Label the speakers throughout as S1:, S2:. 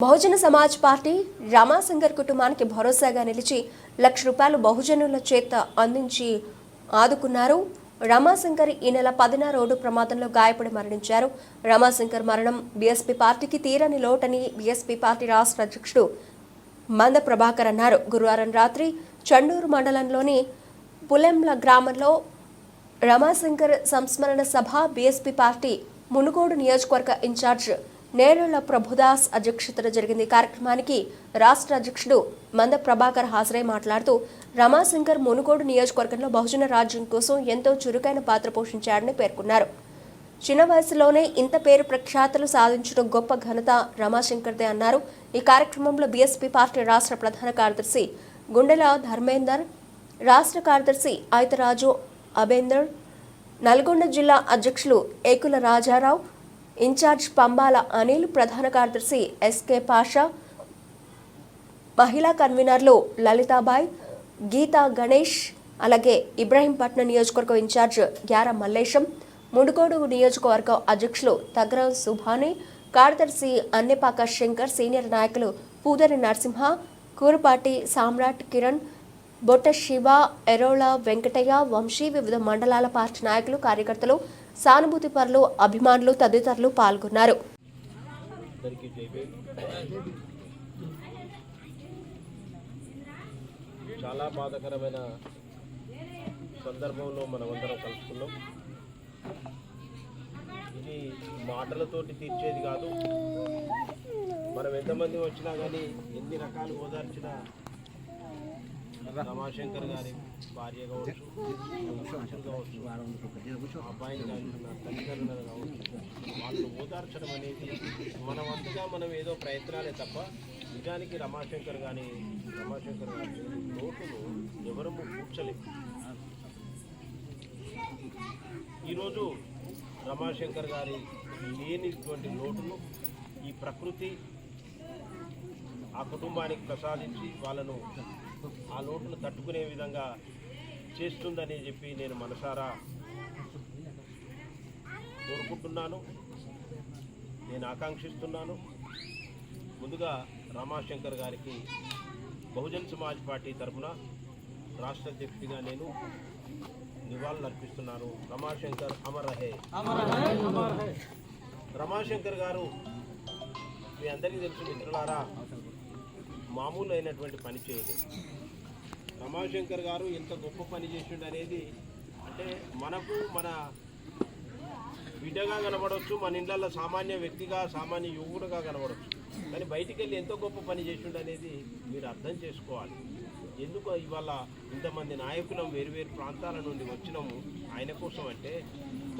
S1: Bahujan Samaj party Ramashankar కుటుంబానికి భరోసాగా నిలిచి ₹1,00,000 బహుజనుల చేత అందించి ఆదుకున్నారు. రమాశంకర్ ఈ నెల 10న రోడ్డు ప్రమాదంలో గాయపడి మరణించారు. రమాశంకర్ మరణం బీఎస్పీ పార్టీకి తీరని లోటని బీఎస్పీ పార్టీ రాష్ట్ర అధ్యక్షుడు మంద ప్రభాకర్ అన్నారు. గురువారం రాత్రి చండూరు మండలంలోని పులెంల గ్రామంలో రమాశంకర్ సంస్మరణ సభ బీఎస్పీ పార్టీ మునుగోడు నియోజకవర్గ ఇన్ఛార్జ్ నేరుల ప్రభుదాస్ అధ్యక్షతన జరిగింది. కార్యక్రమానికి రాష్ట్ర అధ్యక్షుడు మంద ప్రభాకర్ హాజరై మాట్లాడుతూ రమాశంకర్ మునుగోడు నియోజకవర్గంలో బహుజన రాజ్యం కోసం ఎంతో చురుకైన పాత్ర పోషించాడని పేర్కొన్నారు. చిన్న వయసులోనే ఇంత పేరు ప్రఖ్యాతులు సాధించడం గొప్ప ఘనత రమాశంకర్దే అన్నారు. ఈ కార్యక్రమంలో బీఎస్పీ పార్టీ రాష్ట్ర ప్రధాన కార్యదర్శి గుండెల ధర్మేందర్, రాష్ట్ర కార్యదర్శి ఐతరాజు అబేందర్, నల్గొండ జిల్లా అధ్యక్షులు ఏకుల రాజారావు, ఇన్ఛార్జ్ పంబాల అనిల్, ప్రధాన కార్యదర్శి ఎస్కే పాషా, మహిళా కన్వీనర్లు లలితాబాయ్, గీతా గణేష్, అలాగే ఇబ్రహీంపట్నం నియోజకవర్గ ఇన్ఛార్జ్ గ్యార మల్లేశం, మునుగోడు నియోజకవర్గ అధ్యక్షులు తగ్రం సుభాని, కార్యదర్శి అన్నెపాక శంకర్, సీనియర్ నాయకులు పూదరి నరసింహ, కూరపాటి సామ్రాట్ కిరణ్, బొట్ట శివ, ఎరోళ వెంకటయ్య, వంశీ, వివిధ మండలాల పార్టీ నాయకులు, కార్యకర్తలు, సానుభూతి పరులు, అభిమానులు తదితరులు పాల్గొన్నారు.
S2: చాలా బాధాకరమైన సందర్భంలో మనమందరం కలుసుకున్నాం. ఇది మాటలతోటి తీర్చేది కాదు. మనం ఎంతమంది వచ్చినా కానీ ఎన్ని రకాలు ఓదార్చినా రమాశంకర్ గారి భార్య కావచ్చు, అబ్బాయిని కావచ్చు, తల్లిదండ్రులను కావచ్చు, వాళ్ళు ఓదార్చడం అనేది మన వంతుగా మనం ఏదో ప్రయత్నాలే తప్ప నిజానికి రమాశంకర్ గారి లోటును ఎవరూ కూర్చలేము. ఈరోజు రమాశంకర్ గారి లేనిటువంటి లోటును ఈ ప్రకృతి ఆ కుటుంబానికి ప్రసాదించి వాళ్ళను ఆ లోటును తట్టుకునే విధంగా చేస్తుందని చెప్పి నేను మనసారా కోరుకుంటున్నాను, నేను ఆకాంక్షిస్తున్నాను. ముందుగా రమాశంకర్ గారికి బహుజన్ సమాజ్ పార్టీ తరఫున రాష్ట్ర అధ్యక్షుడిగా నేను నివాళులు అర్పిస్తున్నాను. రమాశంకర్ అమర్ రహే. రమాశంకర్ గారు మీ అందరికీ తెలుసు మిత్రులారా, మామూలు అయినటువంటి పని చేయలేదు. రమాశంకర్ గారు ఎంత గొప్ప పని చేసిండు అనేది అంటే మనకు మన బిడ్డగా కనబడవచ్చు, మన ఇళ్ళల్లో సామాన్య వ్యక్తిగా, సామాన్య యువకుడుగా కనబడవచ్చు. కానీ బయటికి వెళ్ళి ఎంతో గొప్ప పని చేసిండు అనేది మీరు అర్థం చేసుకోవాలి. ఎందుకు ఇవాళ ఇంతమంది నాయకులం వేరువేరు ప్రాంతాల నుండి వచ్చినాము ఆయన కోసం అంటే,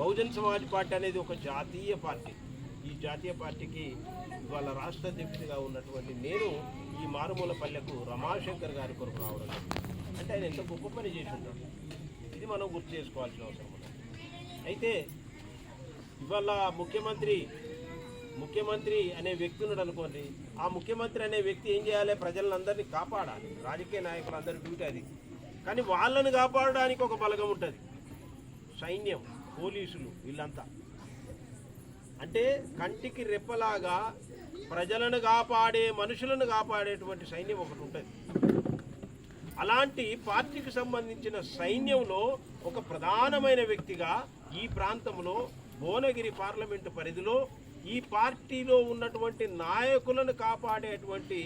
S2: బహుజన్ సమాజ్ పార్టీ అనేది ఒక జాతీయ పార్టీ. ఈ జాతీయ పార్టీకి ఇవాళ రాష్ట్ర అధ్యక్షుడిగా ఉన్నటువంటి నేను ఈ మారుమూల పల్లెకు రమాశంకర్ గారి కొరకు రావడం అంటే ఆయన ఎంత గొప్ప పని చేసి ఉంటాడు. ఇది మనం గుర్తు చేసుకోవాల్సిన అవసరం ఉంది. అయితే ఇవాళ ముఖ్యమంత్రి అనే వ్యక్తి ఉన్నాడు అనుకోండి. ఆ ముఖ్యమంత్రి అనే వ్యక్తి ఏం చేయాలి? ప్రజలందరినీ కాపాడాలి. రాజకీయ నాయకులందరూ డ్యూటీ అది. కానీ వాళ్ళని కాపాడడానికి ఒక బలగం ఉంటుంది, సైన్యం, పోలీసులు, వీళ్ళంతా. అంటే కంటికి రెప్పలాగా ప్రజలను కాపాడే, మనుషులను కాపాడేటువంటి సైన్యం ఒకటి ఉంటుంది. అలాంటి పార్టీకి సంబంధించిన సైన్యంలో ఒక ప్రధానమైన వ్యక్తిగా ఈ ప్రాంతంలో భువనగిరి పార్లమెంటు పరిధిలో ఈ పార్టీలో ఉన్నటువంటి నాయకులను కాపాడేటువంటి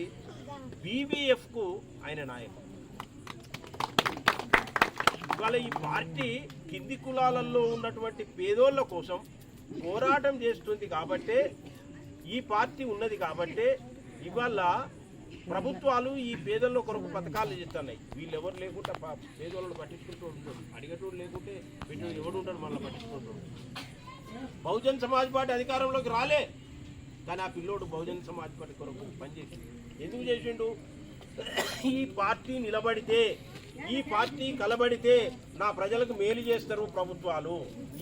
S2: బీవీఎఫ్కు ఆయన నాయకుడు. ఇవాళ ఈ పార్టీ కింది కులాలలో ఉన్నటువంటి పేదోళ్ళ కోసం పోరాటం చేస్తుంది కాబట్టే, ఈ పార్టీ ఉన్నది కాబట్టే ఇవాళ ప్రభుత్వాలు ఈ పేదల్లో కొరకు పథకాలు చేస్తున్నాయి. వీళ్ళు ఎవరు లేకుంటే పేదోళ్ళను పట్టించుకుంటూ ఉంటారు, అడిగేటోడు లేకుంటే వీళ్ళు ఎవడు ఉంటాడు మళ్ళీ పట్టించుకుంటూ. బహుజన్ సమాజ్ పార్టీ అధికారంలోకి రాలే, కానీ ఆ పిల్లోడు బహుజన్ సమాజ్ పార్టీ కొరకు పనిచేసిండు. ఎందుకు చేసిండు? ఈ పార్టీ నిలబడితే, ఈ పార్టీ కలబడితే నా ప్రజలకు మేలు చేస్తారు ప్రభుత్వాలు,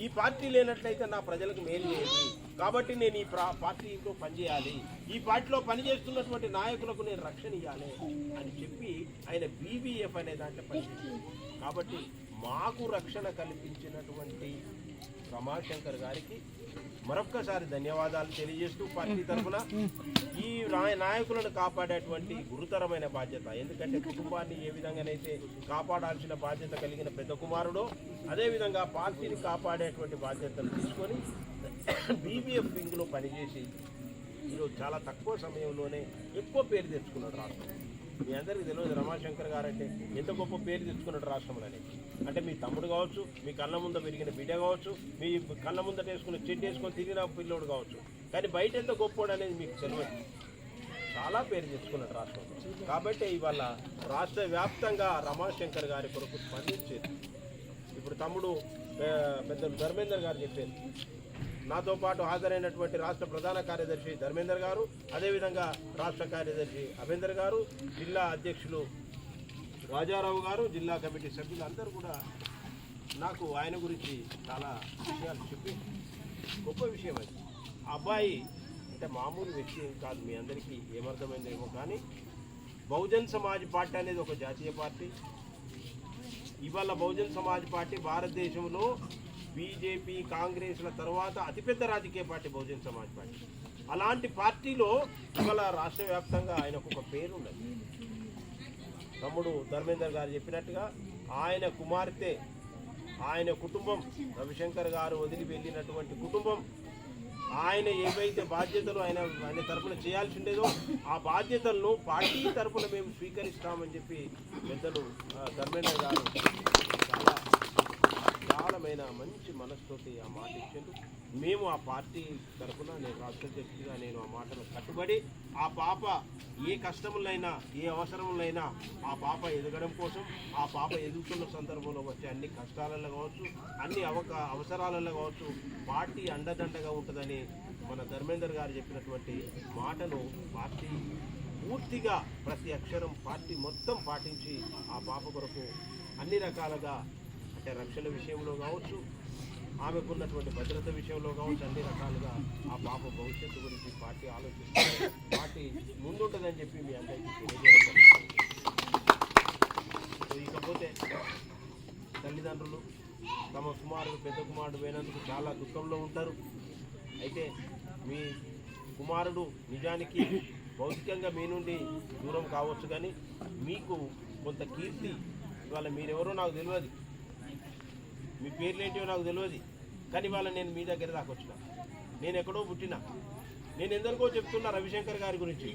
S2: ఈ పార్టీ లేనట్లయితే నా ప్రజలకు మేలు చేయాలి, కాబట్టి నేను ఈ పార్టీలో పనిచేయాలి, ఈ పార్టీలో పనిచేస్తున్నటువంటి నాయకులకు నేను రక్షణ ఇవ్వాలి అని చెప్పి ఆయన బీబీఎఫ్ అనే దాంట్లో పనిచేసింది. కాబట్టి మాకు రక్షణ కల్పించినటువంటి రమాశంకర్ గారికి మరొక్కసారి ధన్యవాదాలు తెలియజేస్తూ పార్టీ తరఫున ఈ నాయకులను కాపాడేటువంటి గురుతరమైన బాధ్యత, ఎందుకంటే కుటుంబాన్ని ఏ విధంగానైతే కాపాడాల్సిన బాధ్యత కలిగిన పెద్ద కుమారుడో అదేవిధంగా పార్టీని కాపాడేటువంటి బాధ్యతలు తీసుకొని బీబీఎఫ్ వింగ్లో పనిచేసి ఈరోజు చాలా తక్కువ సమయంలోనే ఎక్కువ పేరు తెచ్చుకున్నాడు రాష్ట్రం. మీ అందరికీ తెలియదు రమాశంకర్ గారు అంటే ఎంత గొప్ప పేరు తెచ్చుకున్నాడు రాష్ట్రంలోనే. అంటే మీ తమ్ముడు కావచ్చు, మీ కళ్ళ ముంద పెరిగిన బిడ్డ కావచ్చు, మీ కళ్ళ ముందట వేసుకుని చెడ్డు వేసుకొని తిరిగిన పిల్లోడు కావచ్చు, కానీ బయట ఎంత గొప్పోడు అనేది మీకు తెలియదు. చాలా పేరు తెచ్చుకున్నాడు రాష్ట్రంలో. కాబట్టి ఇవాళ రాష్ట్ర వ్యాప్తంగా రమాశంకర్ గారి కొరకు స్పందించేది. ఇప్పుడు తమ్ముడు పెద్ద ధర్మేందర్ గారు చెప్పారు, నాతో పాటు హాజరైనటువంటి రాష్ట్ర ప్రధాన కార్యదర్శి ధర్మేందర్ గారు, అదేవిధంగా రాష్ట్ర కార్యదర్శి అభేందర్ గారు, జిల్లా అధ్యక్షులు రాజారావు గారు, జిల్లా కమిటీ సభ్యులు అందరూ కూడా నాకు ఆయన గురించి చాలా విషయాలు చెప్పి గొప్ప విషయం అది. ఆ అబ్బాయి అంటే మామూలు వ్యక్తి ఏం కాదు, మీ అందరికీ ఏమర్థమైందేమో, కానీ బహుజన్ సమాజ్ పార్టీ అనేది ఒక జాతీయ పార్టీ. ఇవాళ బహుజన్ సమాజ్ పార్టీ భారతదేశంలో బీజేపీ కాంగ్రెస్ల తర్వాత అతిపెద్ద రాజకీయ పార్టీ బహుజన్ సమాజ్ పార్టీ. అలాంటి పార్టీలో ఇవాళ రాష్ట్ర వ్యాప్తంగా ఆయనకు ఒక పేరు ఉన్నది. తమ్ముడు ధర్మేందర్ గారు చెప్పినట్టుగా ఆయన కుమార్తె, ఆయన కుటుంబం, రవిశంకర్ గారు వదిలి వెళ్ళినటువంటి కుటుంబం, ఆయన ఏవైతే బాధ్యతలు ఆయన తరఫున చేయాల్సి ఉండేదో ఆ బాధ్యతలను పార్టీ తరఫున మేము స్వీకరిస్తామని చెప్పి పెద్దలు ధర్మేందర్ గారు చాలా విశాలమైన మంచి మనసుతోటి ఆ మాట ఇచ్చారు. మేము ఆ పార్టీ తరఫున నేను రాష్ట్ర అధ్యక్షుడిగా నేను ఆ మాటలు కట్టుబడి ఆ పాప ఏ కష్టములైనా ఏ అవసరములైనా ఆ పాప ఎదగడం కోసం, ఆ పాప ఎదుగుతున్న సందర్భంలో వచ్చే అన్ని కష్టాలలో కావచ్చు, అన్ని అవసరాలలో కావచ్చు పార్టీ అండదండగా ఉంటుందని మన ధర్మేందర్ గారు చెప్పినటువంటి మాటను పార్టీ పూర్తిగా ప్రతి అక్షరం పార్టీ మొత్తం పాటించి ఆ పాప కొరకు అన్ని రకాలుగా అంటే రక్షణ విషయంలో కావచ్చు, ఆమెకున్నటువంటి భద్రత విషయంలో కావచ్చు, అన్ని రకాలుగా ఆ పాప భవిష్యత్తు గురించి పార్టీ ఆలోచిస్తుంది, పార్టీ ముందుంటుందని చెప్పి మీ అందరికీ తెలియజేయడం. ఇకపోతే తల్లిదండ్రులు తమ కుమారుడు పెద్ద కుమారుడు పోయినందుకు చాలా దుఃఖంలో ఉంటారు. అయితే మీ కుమారుడు నిజానికి భౌతికంగా మీ నుండి దూరం కావచ్చు, కానీ మీకు కొంత కీర్తి, ఇవాళ మీరెవరో నాకు తెలియదు, మీ పేర్లు ఏంటివో నాకు తెలియదు, కానీ ఇవాళ నేను మీ దగ్గర దాకా వచ్చిన, నేను ఎక్కడో పుట్టినా, నేను ఎందరికో చెప్తున్నా రవిశంకర్ గారి గురించి,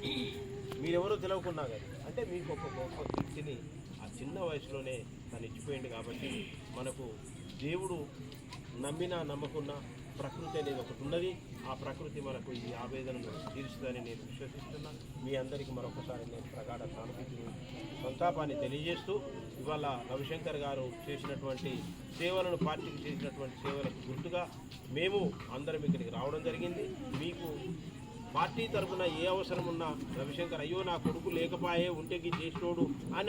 S2: మీరెవరో తెలియకున్నా కానీ అంటే మీకు ఒక గొప్ప కీర్తిని ఆ చిన్న వయసులోనే తను ఇచ్చిపోయింది. కాబట్టి మనకు దేవుడు నమ్మినా నమ్మకున్నా ప్రకృతి అనేది ఒకటి ఉన్నది, ఆ ప్రకృతి మనకు ఈ ఆవేదనను తీరుస్తుందని నేను విశ్వసిస్తున్నా. మీ అందరికీ మరొకసారి నేను ప్రగాఢ సానుభూతిని సంతాపాన్ని తెలియజేస్తూ ఇవాళ రవిశంకర్ గారు చేసినటువంటి సేవలను, పార్టీకి చేసినటువంటి సేవలకు గుర్తుగా మేము అందరం ఇక్కడికి రావడం జరిగింది. మీకు పార్టీ తరఫున ఏ అవసరం ఉన్నా రవిశంకర్ అయ్యో నా కొడుకు లేకపోయే ఉంటే చేసినోడు అని